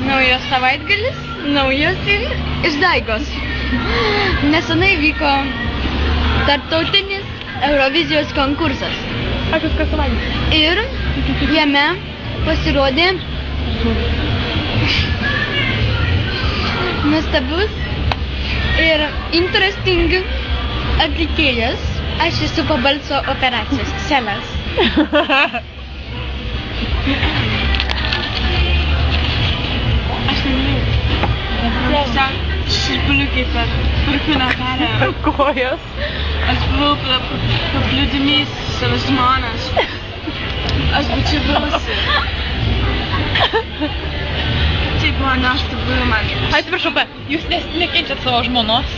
Naujas savaitgalis, naujos išdaigos. Nesenai vyko tarptautinis Eurovizijos konkursas. Ir jame pasirodė nuostabus ir interesting atlikėjas. Aš esu po balso operacijos. Selas. Aš nežinau. Tiesiog širpuliukai per kūną perėjo. Kojos. Aš buvau paplūdimys savo žmonas. Aš būčiau buvusi. Tai buvo nuostabu man. Atsiprašau, jūs nekenčiat savo žmonos?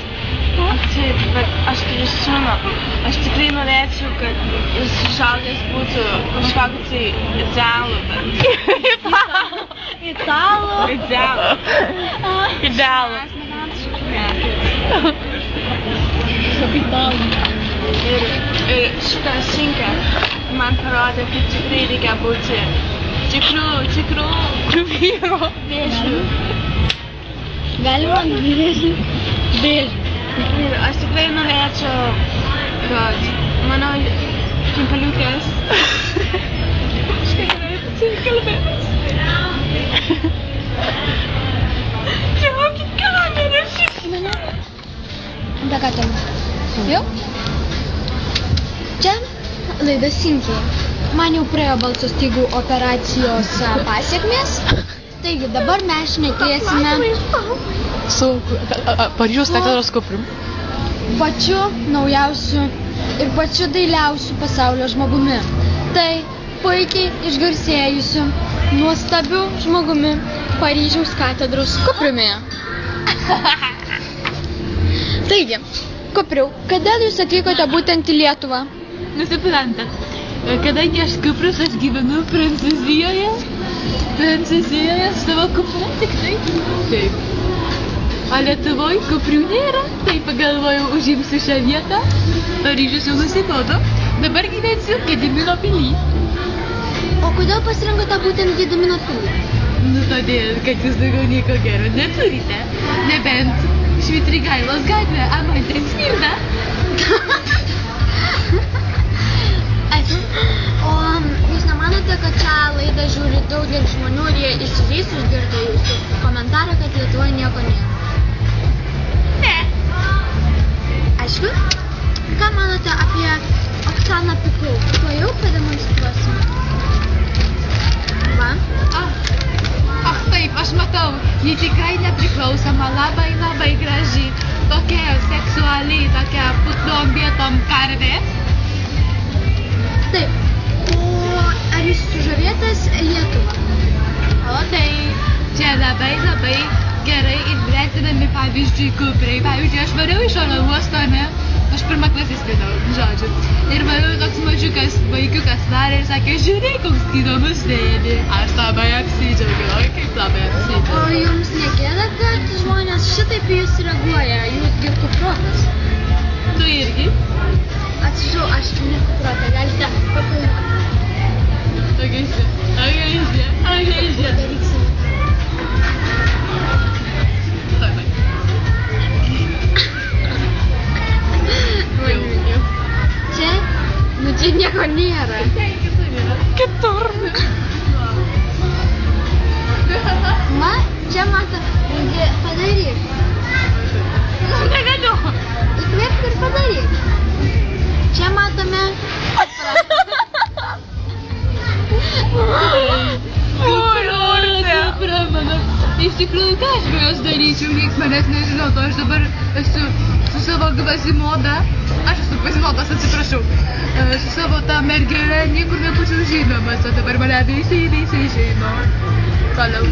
Taip, bet aš turiu sūnų. Aš tikrai norėčiau, kad jis užaugęs būtų kažkokį tai idealų, bet... Italų. Idealų. Idealų. Mes negalim šokėti. Ir šitą šinkę man parodė, kad tikrai reikia būti tikrų vyrų. vėžių. Galima vėžių. Ir aš tikrai norėčiau, kad mano kimpaliukas kalbėtas. Traukit kamerą šis. Ką ten? Jau? Čia laida Sinkiai. Man jau praėjo balso stygų operacijos pasiekmės. Taigi dabar mes šnekėsime Su Paryžiaus katedros kuprium. pačiu naujausiu ir pačiu dailiausiu pasaulio žmogumi. Tai puikiai išgarsėjusiu, nuostabiu žmogumi Paryžiaus katedros kupriumi. Taigi, kupriau, kodėl jūs atvykote būtent į Lietuvą? Nusiprantat, kadangi aš kuprius, aš gyvenu Prancūzijoje savo kuprą tik tai. Taip. O Lietuvoj kuprių nėra, tai pagalvojau, užimsiu šią vietą. Paryžius jau nusibodo. Dabar gyvensiu Gedimino pily. O kodėl pasirinkote būtent Gedimino pilį? Nu todėl, kad jūs daugiau nieko gero neturite. Nebent Švitrigailos gatvė, Amantės Smirda. O jūs nemanote, kad šią laidą žiūri daugelis žmonių ir jie išsižeis išgirdę jūsų komentarą, kad Lietuvoje nieko nėra? Ne. Aišku, ką manote apie Oksaną Pikul? To jau pademonstruosim. Va. Ach taip, aš matau, ji tikrai nepriklausoma, labai graži, tokia seksuali, tokia putnom vietom karvė. Taip. O ar jūs sužavėtas Lietuva? O tai, čia labai gerai įvertinami pavyzdžiui kupriai. Pavyzdžiui, aš variau iš oro uosto, ne? Aš pirmą klasę skridau, žodžiu. Ir variau toks mažiukas vaikiukas varė ir sakė, žiūrėk, koks įdomus sėdi. Aš labai apsidžiaugiau, kaip labai apsidžiaugiau. O jums negėda, kad žmonės šitaip į jūs reaguoja? Jūs gi kuprotas. Tu irgi? Atsiprašau, aš nekuprota, galite pakalbėti. Tokiasi. Daryksim. Čia? Nu čia nieko nėra. Kitur. Va, čia mato, padaryk. Negaliu. Įkvėpk ir padaryk. Čia matome... Iš tikrųjų, ką aš be jos daryčiau, nieks manęs nežinotų, aš dabar esu su savo Kvazimoda, aš esu Kvazimodas, atsiprašau, su savo tą mergelę niekur nebūčiau žinomas, o dabar mane visi žino. Toliau.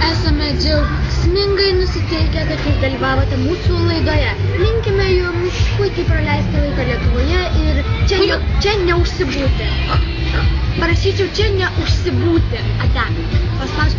Esame džiaugsmingai nusiteikę, kad jūs dalyvavote mūsų laidoje. Linkime jums puikiai praleisti laiką Lietuvoje ir čia neužsibūti. Parašyčiau čia neužsibūti. Ate. Paspausk